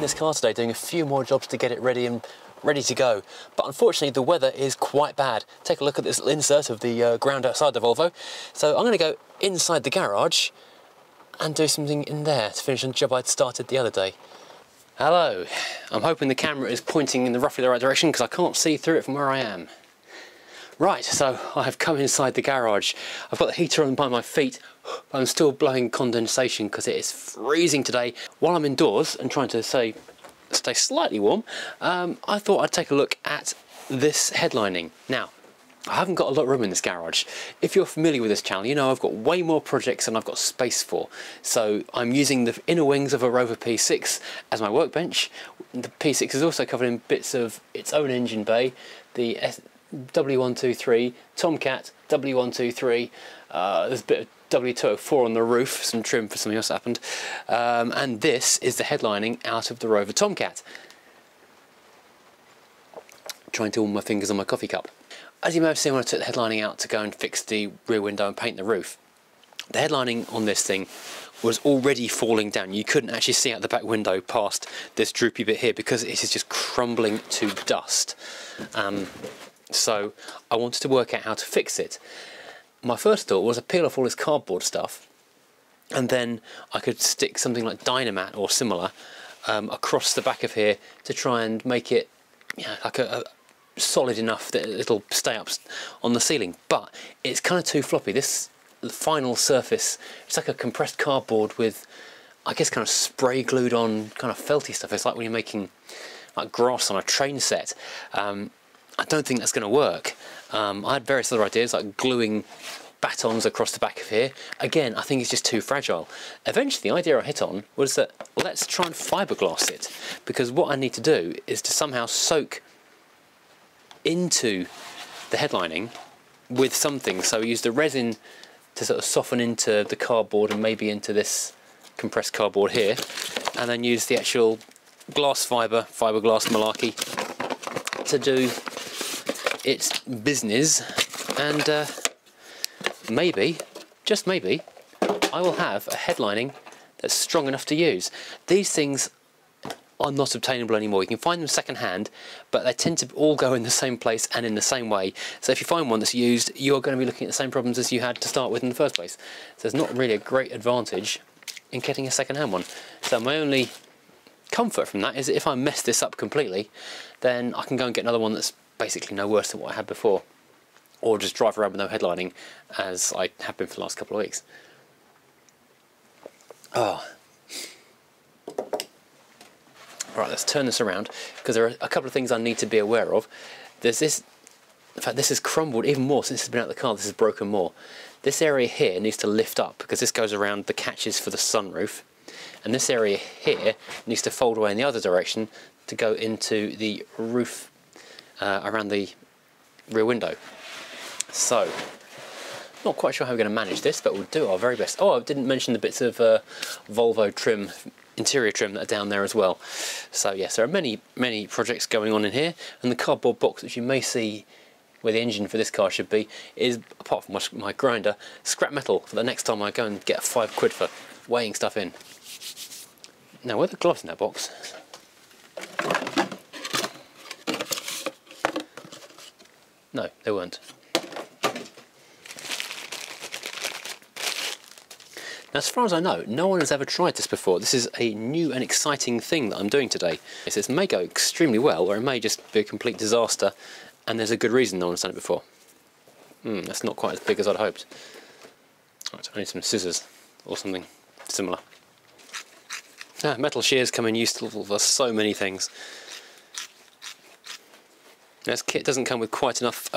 this car today, doing a few more jobs to get it ready to go. But unfortunately the weather is quite bad. Take a look at this little insert of the ground outside the Volvo. So I'm going to go inside the garage and do something in there to finish a job I'd started the other day. Hello. I'm hoping the camera is pointing in roughly the right direction because I can't see through it from where I am. Right, so I have come inside the garage. I've got the heater on by my feet, but I'm still blowing condensation because it is freezing today. While I'm indoors and trying to stay slightly warm, I thought I'd take a look at this headlining. Now, I haven't got a lot of room in this garage. If you're familiar with this channel, you know I've got way more projects than I've got space for. So I'm using the inner wings of a Rover P6 as my workbench. The P6 is also covered in bits of its own engine bay, the W123, Tomcat, W123, there's a bit of W204 on the roof, some trim for something else that happened, and this is the headlining out of the Rover Tomcat. Trying to warm my fingers on my coffee cup. As you may have seen when I took the headlining out to go and fix the rear window and paint the roof, the headlining on this thing was already falling down. You couldn't actually see out the back window past this droopy bit here because it is just crumbling to dust. So I wanted to work out how to fix it. My first thought was to peel off all this cardboard stuff and then I could stick something like Dynamat or similar across the back of here to try and make it, you know, like a solid enough that it'll stay up on the ceiling. But it's kind of too floppy. This final surface, it's like a compressed cardboard with, I guess, kind of spray glued on kind of felty stuff. It's like when you're making like grass on a train set. I don't think that's going to work. I had various other ideas like gluing batons across the back of here. Again, I think it's just too fragile. Eventually the idea I hit on was that let's try and fiberglass it, because what I need to do is to somehow soak into the headlining with something. So use the resin to sort of soften into the cardboard and maybe into this compressed cardboard here, and then use the actual glass fiberglass malarkey to do its business, and maybe, just maybe, I will have a headlining that's strong enough to use. These things are not obtainable anymore. You can find them second hand, but they tend to all go in the same place and in the same way. So if you find one that's used, you're going to be looking at the same problems as you had to start with in the first place. So there's not really a great advantage in getting a second hand one. So my only comfort from that is that if I mess this up completely, then I can go and get another one that's basically no worse than what I had before, or just drive around with no headlining as I have been for the last couple of weeks. Oh. Right, let's turn this around because there are a couple of things I need to be aware of. There's this, in fact this has crumbled even more since it's been out of the car, this has broken more. This area here needs to lift up because this goes around the catches for the sunroof, and this area here needs to fold away in the other direction to go into the roof around the rear window. So, not quite sure how we're going to manage this, but we'll do our very best. Oh, I didn't mention the bits of Volvo trim, interior trim that are down there as well. So yes, there are many projects going on in here, and the cardboard box, which you may see where the engine for this car should be, is, apart from my grinder, scrap metal for the next time I go and get £5 for weighing stuff in. Now, were the gloves in that box? No, they weren't. Now, as far as I know, no one has ever tried this before. This is a new and exciting thing that I'm doing today. This may go extremely well, or it may just be a complete disaster, and there's a good reason no one's done it before. That's not quite as big as I'd hoped. Right, I need some scissors, or something similar. Metal shears come in useful for so many things. This kit doesn't come with quite enough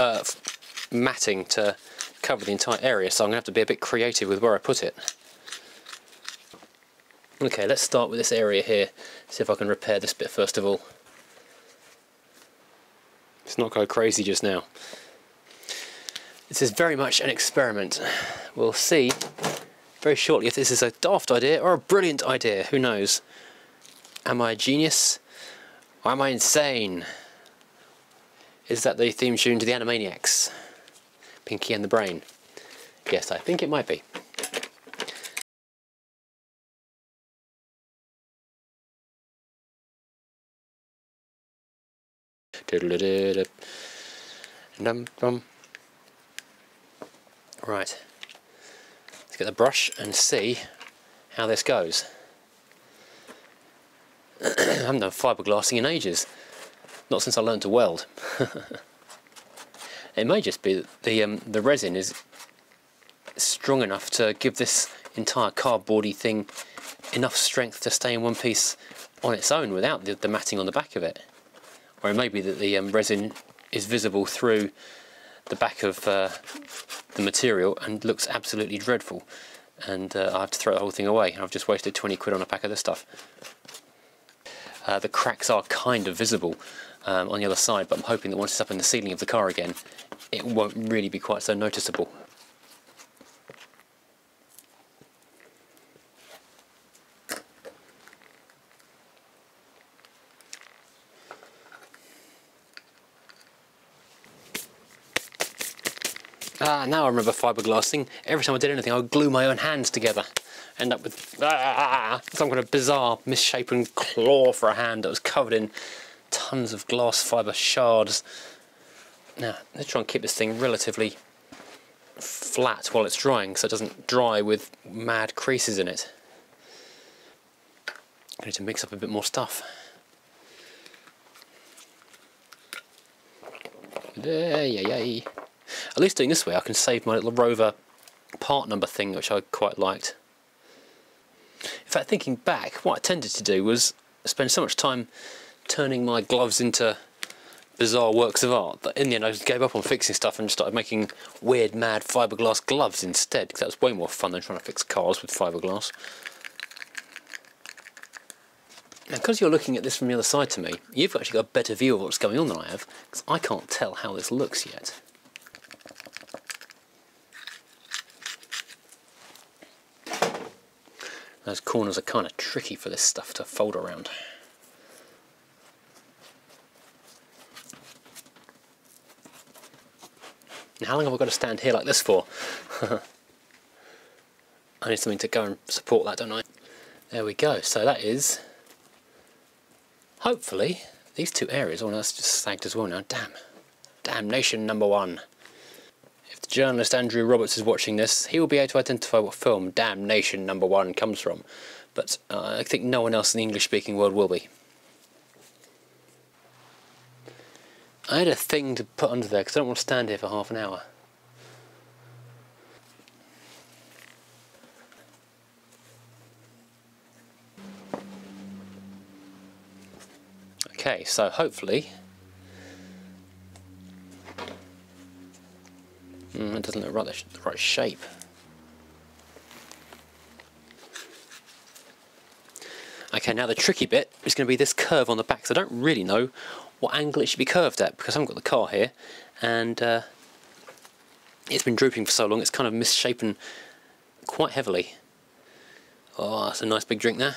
matting to cover the entire area, so I'm going to have to be a bit creative with where I put it. Okay, let's start with this area here, see if I can repair this bit first of all. Let's not go crazy just now. This is very much an experiment. We'll see very shortly if this is a daft idea or a brilliant idea, who knows. Am I a genius? Or am I insane? Is that the theme tune to the Animaniacs? Pinky and the Brain? Yes, I think it might be. Right, let's get the brush and see how this goes. I haven't done fiberglassing in ages, not since I learned to weld. It may just be that the resin is strong enough to give this entire cardboardy thing enough strength to stay in one piece on its own without the matting on the back of it. Or it may be that the resin is visible through the back of the material and looks absolutely dreadful, and I have to throw the whole thing away. I've just wasted 20 quid on a pack of this stuff. The cracks are kind of visible on the other side, but I'm hoping that once it's up in the ceiling of the car again, it won't really be quite so noticeable. Now I remember fiberglassing. Every time I did anything, I would glue my own hands together. End up with some kind of bizarre, misshapen claw for a hand that was covered in tons of glass fibre shards. Now, let's try and keep this thing relatively flat while it's drying, so it doesn't dry with mad creases in it. I need to mix up a bit more stuff. Yay. At least doing this way I can save my little Rover part number thing, which I quite liked. In fact, thinking back, what I tended to do was spend so much time turning my gloves into bizarre works of art that in the end I just gave up on fixing stuff and started making weird, mad fiberglass gloves instead, because that was way more fun than trying to fix cars with fiberglass. Now, because you're looking at this from the other side to me, you've actually got a better view of what's going on than I have, because I can't tell how this looks yet. Those corners are kind of tricky for this stuff to fold around. Now, how long have I got to stand here like this for? I need something to go and support that, don't I? There we go. So that is, hopefully, these two areas. Oh, no, that's just sagged as well now. Damn. Damnation #1. If the journalist Andrew Roberts is watching this, he will be able to identify what film Damnation #1 comes from. But I think no one else in the English-speaking world will be. I had a thing to put under there because I don't want to stand here for half an hour. Okay, so hopefully it doesn't look the right shape. Okay, now the tricky bit is going to be this curve on the back, so I don't really know what angle it should be curved at because I haven't got the car here, and it's been drooping for so long it's kind of misshapen quite heavily. Oh, that's a nice big drink there.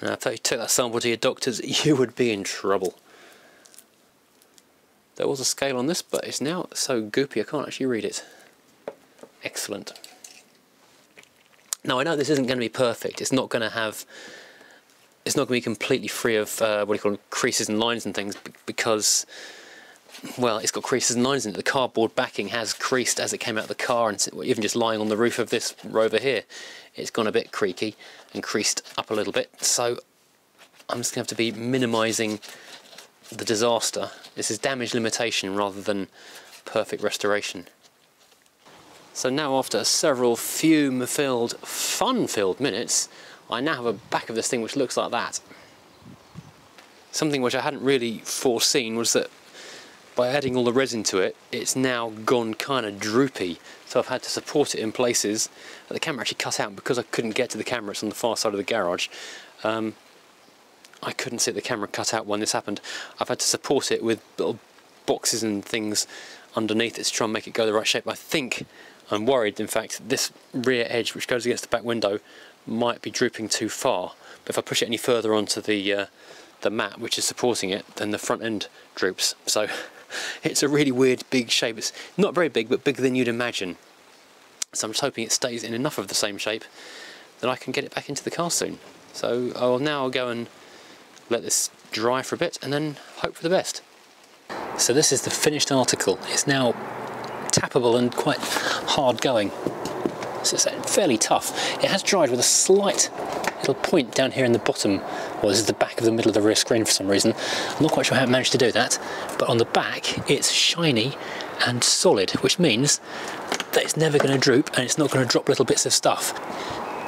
Now, if you took that sample to your doctors, you would be in trouble. There was a scale on this, but it's now so goopy I can't actually read it. Excellent. Now I know this isn't going to be perfect. It's not going to be completely free of what do you call them, creases and lines and things, because, well, it's got creases and lines in it. The cardboard backing has creased as it came out of the car, and even just lying on the roof of this Rover here, it's gone a bit creaky and creased up a little bit. So I'm just going to have to be minimising the disaster. This is damage limitation rather than perfect restoration. So now, after several fume-filled, fun-filled minutes, I now have a back of this thing which looks like that. Something which I hadn't really foreseen was that by adding all the resin to it, it's now gone kind of droopy. So I've had to support it in places that the camera actually cut out because I couldn't get to the camera. It's on the far side of the garage. I couldn't see the camera cut out when this happened. I've had to support it with little boxes and things underneath it to try and make it go the right shape. I think, I'm worried, in fact, this rear edge which goes against the back window might be drooping too far. But if I push it any further onto the mat which is supporting it, then the front end droops. So it's a really weird big shape. It's not very big, but bigger than you'd imagine. So I'm just hoping it stays in enough of the same shape that I can get it back into the car soon. So I'll now go and let this dry for a bit and then hope for the best. So this is the finished article. It's now tappable and quite hard going. So it's fairly tough. It has dried with a slight little point down here in the bottom. Well, this is the back of the middle of the rear screen for some reason. I'm not quite sure how it managed to do that, but on the back it's shiny and solid, which means that it's never going to droop and it's not going to drop little bits of stuff.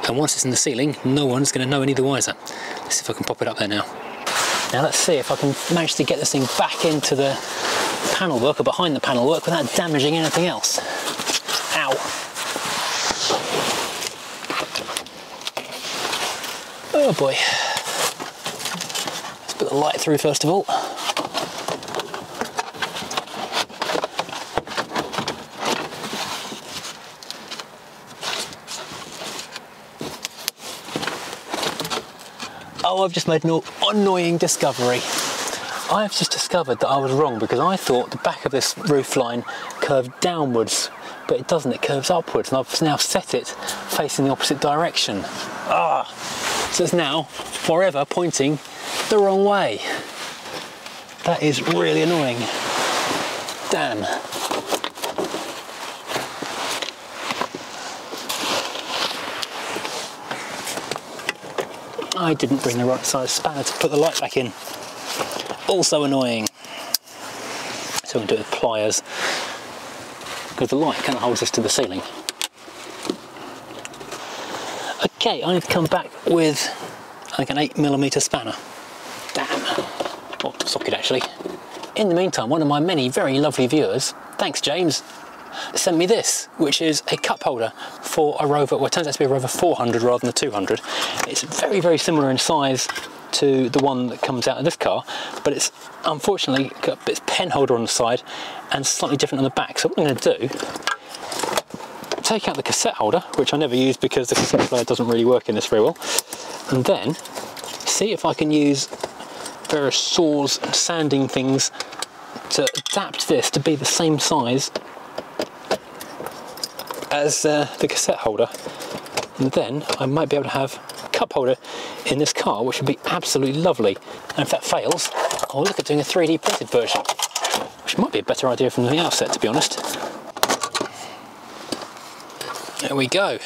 And once it's in the ceiling, no one's going to know any the wiser. Let's see if I can pop it up there now. Now let's see if I can manage to get this thing back into the panel work or behind the panel work without damaging anything else. Ow. Oh boy. Let's put the light through first of all. Oh, I've just made an annoying discovery. I've just discovered that I was wrong because I thought the back of this roof line curved downwards, but it doesn't, it curves upwards, and I've now set it facing the opposite direction. Ah! So it's now forever pointing the wrong way. That is really annoying. Damn. I didn't bring the right size spanner to put the light back in. Also annoying. So I'm going to do it with pliers, because the light kind of holds us to the ceiling. Okay, I need to come back with, I think, an 8mm spanner. Damn. Or socket actually. In the meantime, one of my many very lovely viewers, thanks James, sent me this, which is a cup holder for a Rover, well, it turns out to be a Rover 400 rather than the 200. It's very, very similar in size to the one that comes out of this car, but it's unfortunately got a bit of pen holder on the side and slightly different on the back. So what I'm going to do, take out the cassette holder, which I never use because the cassette player doesn't really work in this very well, and then see if I can use various saws and sanding things to adapt this to be the same size as the cassette holder, and then I might be able to have a cup holder in this car, which would be absolutely lovely. And if that fails, I'll look at doing a 3D printed version, which might be a better idea from the outset, to be honest. There we go.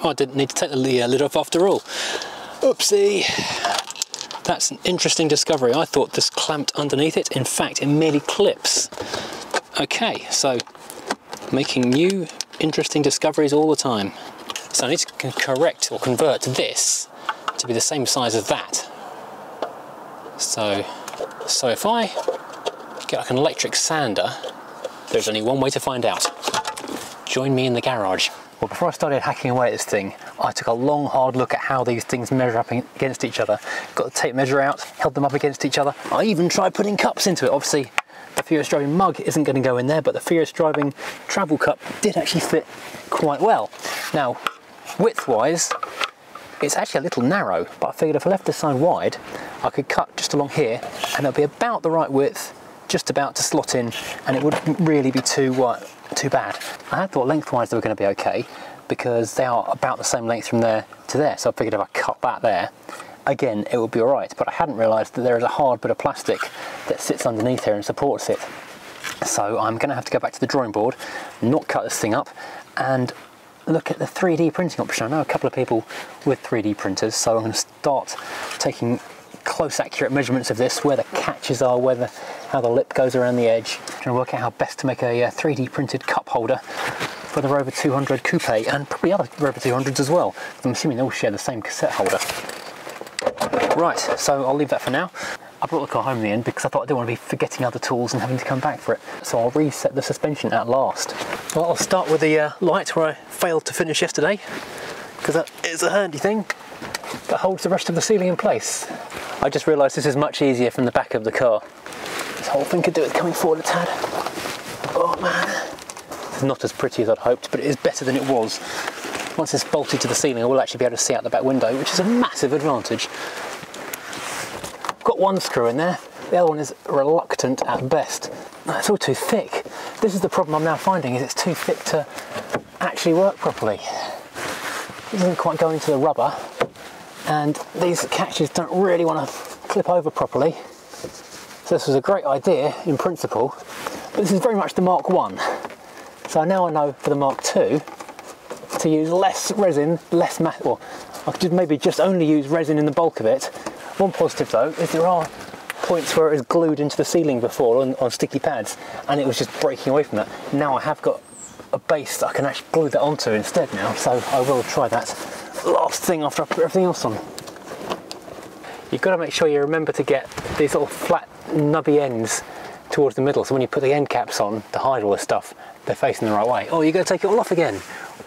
Oh, I didn't need to take the lid off after all. Oopsie. That's an interesting discovery. I thought this clamped underneath it. In fact, it merely clips. Okay, so making new interesting discoveries all the time. So I need to correct or convert this to be the same size as that. So if I get like an electric sander, there's only one way to find out. Join me in the garage. Well, before I started hacking away at this thing, I took a long, hard look at how these things measure up against each other. Got the tape measure out, held them up against each other. I even tried putting cups into it. Obviously, the Furious Driving mug isn't going to go in there, but the Furious Driving travel cup did actually fit quite well. Now, width-wise, it's actually a little narrow, but I figured if I left this side wide, I could cut just along here, and it'll be about the right width, just about to slot in, and it wouldn't really be too bad. I had thought lengthwise they were going to be okay, because they are about the same length from there to there, so I figured if I cut that there, again, it would be alright, but I hadn't realised that there is a hard bit of plastic that sits underneath here and supports it. So I'm going to have to go back to the drawing board, not cut this thing up, and look at the 3D printing option. I know a couple of people with 3D printers, so I'm going to start taking close, accurate measurements of this, where the catches are, how the lip goes around the edge, trying to work out how best to make a 3D printed cup holder for the Rover 200 Coupe, and probably other Rover 200s as well. I'm assuming they all share the same cassette holder. Right, so I'll leave that for now. I brought the car home in the end because I thought I didn't want to be forgetting other tools and having to come back for it. So I'll reset the suspension at last. Well, I'll start with the light where I failed to finish yesterday, because that is a handy thing that holds the rest of the ceiling in place. I just realised this is much easier from the back of the car. This whole thing could do with coming forward a tad. Oh man. It's not as pretty as I'd hoped, but it is better than it was. Once it's bolted to the ceiling, I will actually be able to see out the back window, which is a massive advantage. I've got one screw in there, the other one is reluctant at best. It's all too thick. This is the problem I'm now finding, is it's too thick to actually work properly. It doesn't quite go into the rubber, and these catches don't really want to clip over properly. So this was a great idea in principle, but this is very much the Mark 1. So now I know for the Mark 2 to use less resin, less matte, or I could maybe just only use resin in the bulk of it. One positive though is there are points where it was glued into the ceiling before on sticky pads, and it was just breaking away from that. Now I have got a base that I can actually glue that onto instead now, so I will try that last thing after I put everything else on. You've got to make sure you remember to get these little flat nubby ends towards the middle, so when you put the end caps on to hide all this stuff, they're facing the right way. Oh, you're going to take it all off again,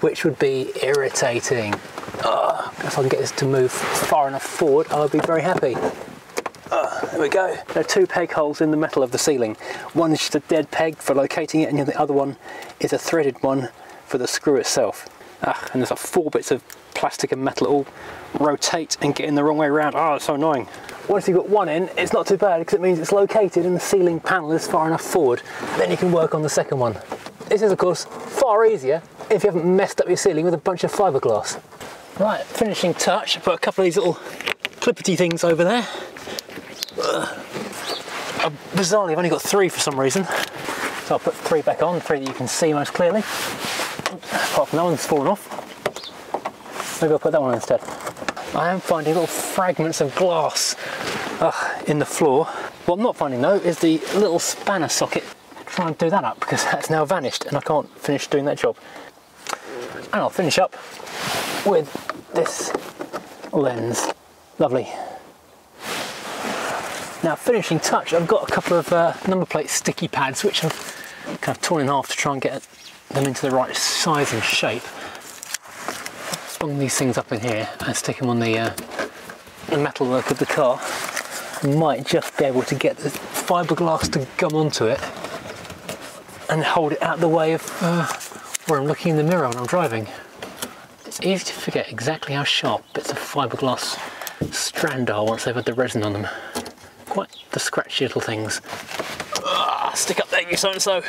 which would be irritating. If I can get this to move far enough forward, I'll be very happy. There we go. There are 2 peg holes in the metal of the ceiling. One is just a dead peg for locating it, and the other one is a threaded one for the screw itself. And there's like 4 bits of plastic and metal all rotate and get in the wrong way around. Oh, it's so annoying. Once you've got one in, it's not too bad because it means it's located and the ceiling panel is far enough forward. Then you can work on the second one. This is, of course, far easier if you haven't messed up your ceiling with a bunch of fiberglass. Right, finishing touch. I put a couple of these little clippety things over there. Bizarrely, I've only got 3 for some reason. So I'll put 3 back on, 3 that you can see most clearly. Apart from that one's fallen off. Maybe I'll put that one instead. I am finding little fragments of glass in the floor. What I'm not finding though is the little spanner socket. Try and do that up because that's now vanished and I can't finish doing that job. And I'll finish up with this lens. Lovely. Now, finishing touch, I've got a couple of number plate sticky pads which I've kind of torn in half to try and get them into the right size and shape. Bung these things up in here and stick them on the metalwork of the car. I might just be able to get the fiberglass to gum onto it and hold it out the way of where I'm looking in the mirror when I'm driving. It's easy to forget exactly how sharp bits of fiberglass strand are once they've had the resin on them. Quite the scratchy little things. Stick up there, you so-and-so.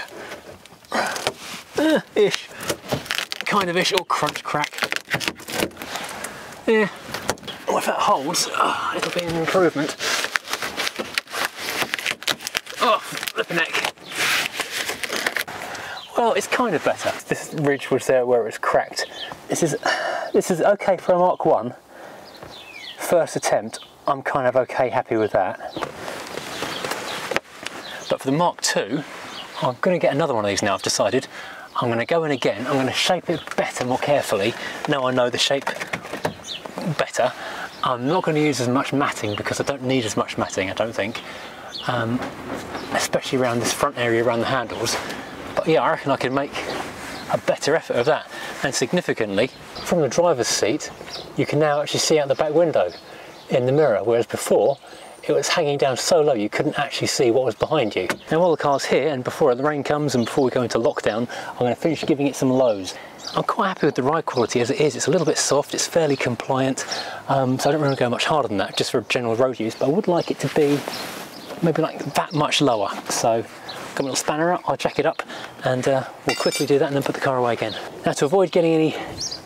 Ish. Kind of ish, or crunch crack. Yeah. Well, if that holds, it'll be an improvement. Oh, flipping neck. Well, it's kind of better. This ridge was there where it was cracked. This is okay for a Mark 1. First attempt, I'm kind of okay, happy with that. But for the Mark 2, I'm going to get another one of these now, I've decided. I'm going to go in again, I'm going to shape it better, more carefully. Now I know the shape better. I'm not going to use as much matting because I don't need as much matting, I don't think. Especially around this front area, around the handles. But yeah, I reckon I can make a better effort of that. And significantly, from the driver's seat, you can now actually see out the back window in the mirror, whereas before, it was hanging down so low you couldn't actually see what was behind you. Now while the car's here, and before the rain comes and before we go into lockdown, I'm going to finish giving it some lows. I'm quite happy with the ride quality as it is. It's a little bit soft, it's fairly compliant, so I don't really go much harder than that, just for general road use, but I would like it to be maybe like that much lower. So got my little spanner out, I'll jack it up, and we'll quickly do that and then put the car away again. Now to avoid getting any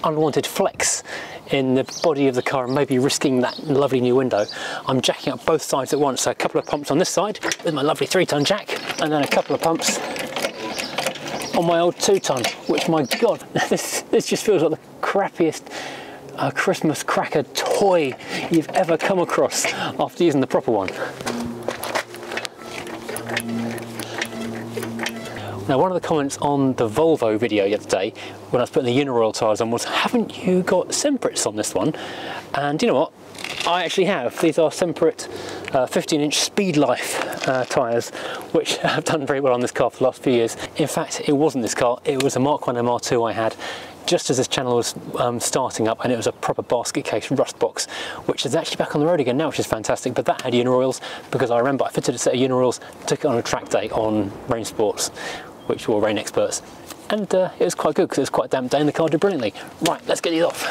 unwanted flex in the body of the car and maybe risking that lovely new window, I'm jacking up both sides at once. So a couple of pumps on this side with my lovely 3-ton jack, and then a couple of pumps on my old 2-ton, which, my God, this just feels like the crappiest Christmas cracker toy you've ever come across after using the proper one. Now, one of the comments on the Volvo video the other day when I was putting the Uniroyal tyres on was, haven't you got Semprits on this one? And you know what? I actually have. These are Semperit 15-inch Speed Life tyres, which have done very well on this car for the last few years. In fact, it wasn't this car, it was a Mark 1 MR2 I had just as this channel was starting up, and it was a proper basket case rust box, which is actually back on the road again now, which is fantastic. But that had Uniroyals, because I remember I fitted a set of Uniroyals, took it on a track day on Rain Sports, which were rain experts, and it was quite good because it was quite a damp day and the car did brilliantly. Right, let's get these off.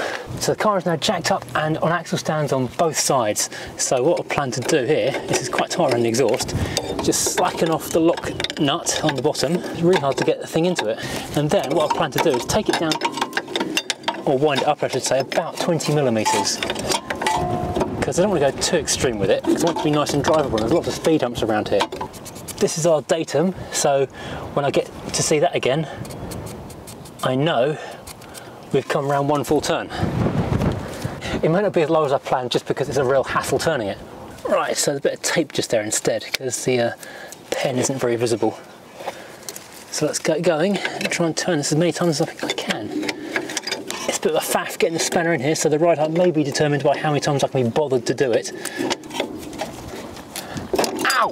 So the car is now jacked up and on axle stands on both sides. So what I plan to do here, this is quite tight around the exhaust, just slacken off the lock nut on the bottom. It's really hard to get the thing into it. And then what I plan to do is take it down, or wind it up I should say, about 20 millimeters. because I don't want to go too extreme with it, because I want it to be nice and drivable. There's lots of speed humps around here. This is our datum, so when I get to see that again, I know we've come around one full turn. It might not be as low as I planned just because it's a real hassle turning it. Right, so there's a bit of tape just there instead because the pen isn't very visible. So let's get going and try and turn this as many times as I think I can. It's a bit of a faff getting the spanner in here, so the ride height may be determined by how many times I can be bothered to do it. Ow!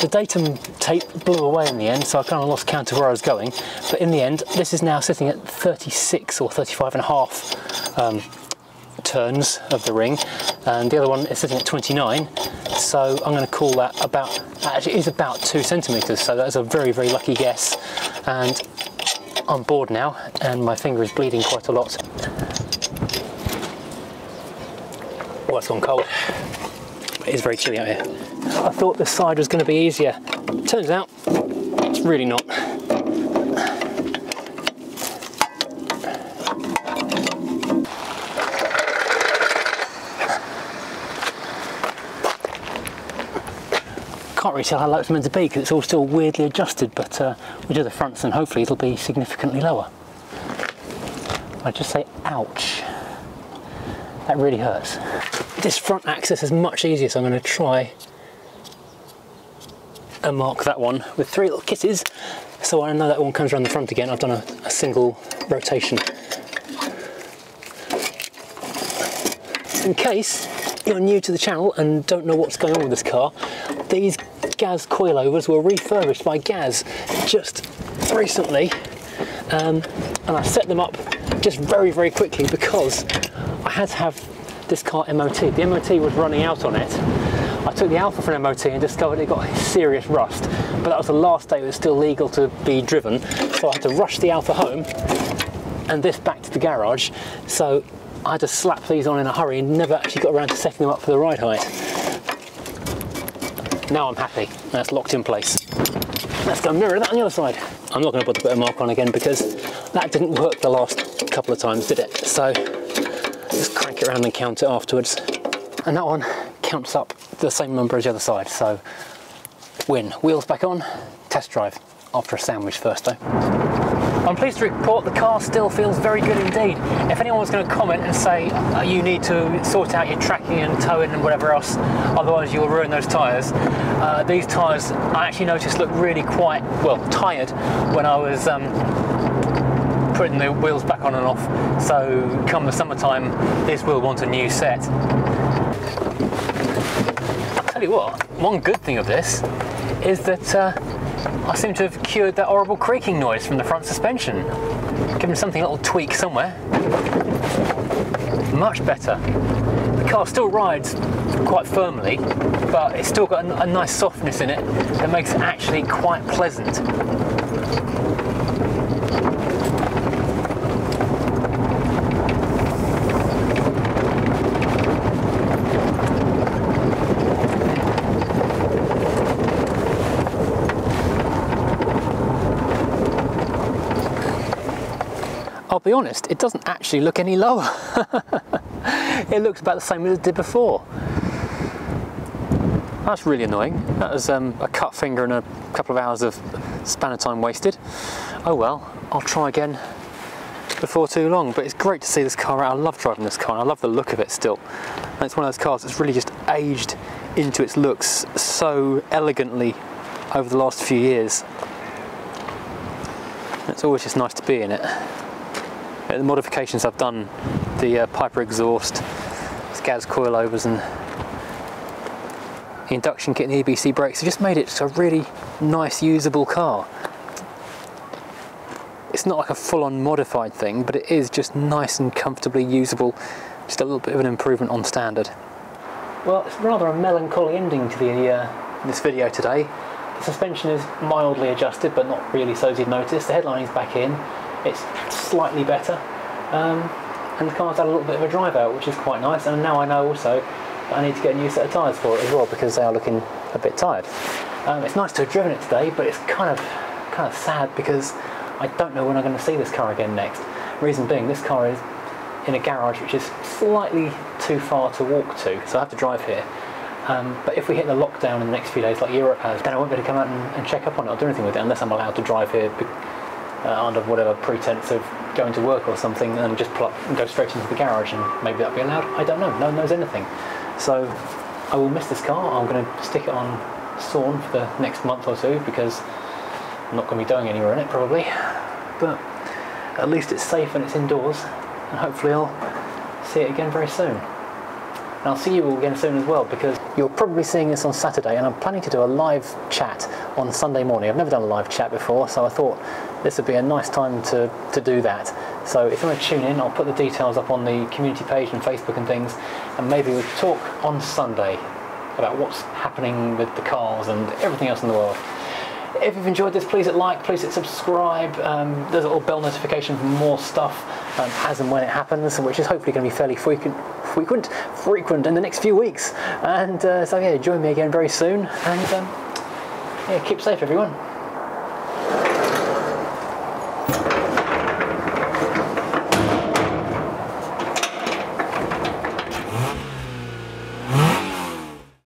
The datum tape blew away in the end, so I kind of lost count of where I was going. But in the end, this is now sitting at 36 or 35 and a half turns of the ring, and the other one is sitting at 29. So I'm going to call that about, actually it is about 2 centimetres, so that's a very, very lucky guess. And I'm bored now, and my finger is bleeding quite a lot. Oh, it's gone cold. It is very chilly out here. I thought this side was going to be easier. Turns out, it's really not. Can't really tell how low it's meant to be because it's all still weirdly adjusted, but we do the fronts and hopefully it'll be significantly lower. I just say ouch. That really hurts. This front axis is much easier, so I'm going to try and mark that one with 3 little kisses, so I know that one comes around the front again. I've done a single rotation. In case you're new to the channel and don't know what's going on with this car, these Gaz coilovers were refurbished by Gaz just recently, and I set them up just very, very quickly because I had to have this car MOT. The MOT was running out on it. I took the Alpha for an MOT and discovered it got serious rust, but that was the last day it was still legal to be driven, so I had to rush the Alpha home and this back to the garage, so I had to slap these on in a hurry and never actually got around to setting them up for the ride height. Now I'm happy, that's locked in place. Let's go mirror that on the other side. I'm not going to bother to put a mark on again because that didn't work the last couple of times, did it? So just crank it around and count it afterwards. And that one counts up the same number as the other side, so win. Wheels back on, test drive. After a sandwich first though. I'm pleased to report the car still feels very good indeed. If anyone was going to comment and say you need to sort out your tracking and towing and whatever else, otherwise you'll ruin those tyres, these tyres I actually noticed look really quite, well, tired when I was putting the wheels back on and off, so come the summertime this will want a new set. I'll tell you what, one good thing of this is that I seem to have cured that horrible creaking noise from the front suspension. Given something, a little tweak somewhere. Much better. The car still rides quite firmly, but it's still got a nice softness in it that makes it actually quite pleasant. I'll be honest, it doesn't actually look any lower. It looks about the same as it did before. That's really annoying. That was a cut finger and a couple of hours of spanner time wasted. Oh well, I'll try again before too long, but it's great to see this car out. I love driving this car and I love the look of it still. And it's one of those cars that's really just aged into its looks so elegantly over the last few years. It's always just nice to be in it. The modifications I've done, the Piper exhaust, Gaz coilovers and the induction kit and the EBC brakes have just made it a really nice usable car. It's not like a full-on modified thing, but it is just nice and comfortably usable, just a little bit of an improvement on standard. Well, it's rather a melancholy ending to this video today. The suspension is mildly adjusted, but not really so as you'd notice. The headlining's back in. It's slightly better, and the car's had a little bit of a drive out, which is quite nice, and now I know also that I need to get a new set of tyres for it as well because they are looking a bit tired. It's nice to have driven it today, but it's kind of sad because I don't know when I'm going to see this car again next. Reason being, this car is in a garage which is slightly too far to walk to, so I have to drive here. But if we hit the lockdown in the next few days like Europe has, then I won't be able to come out and check up on it or do anything with it unless I'm allowed to drive here under whatever pretense of going to work or something, and just pull up and go straight into the garage, and maybe that'll be allowed. I don't know, no one knows anything. So I will miss this car. I'm going to stick it on sawn for the next month or two because I'm not going to be going anywhere in it probably. But at least it's safe and it's indoors, and hopefully I'll see it again very soon. And I'll see you all again soon as well, because you're probably seeing this on Saturday, and I'm planning to do a live chat on Sunday morning. I've never done a live chat before, so I thought this would be a nice time to do that. So if you want to tune in, I'll put the details up on the community page and Facebook and things, and maybe we'll talk on Sunday about what's happening with the cars and everything else in the world. If you've enjoyed this, please hit like, please hit subscribe. There's a little bell notification for more stuff as and when it happens, which is hopefully going to be fairly frequent in the next few weeks. And so yeah, join me again very soon, and yeah, keep safe everyone.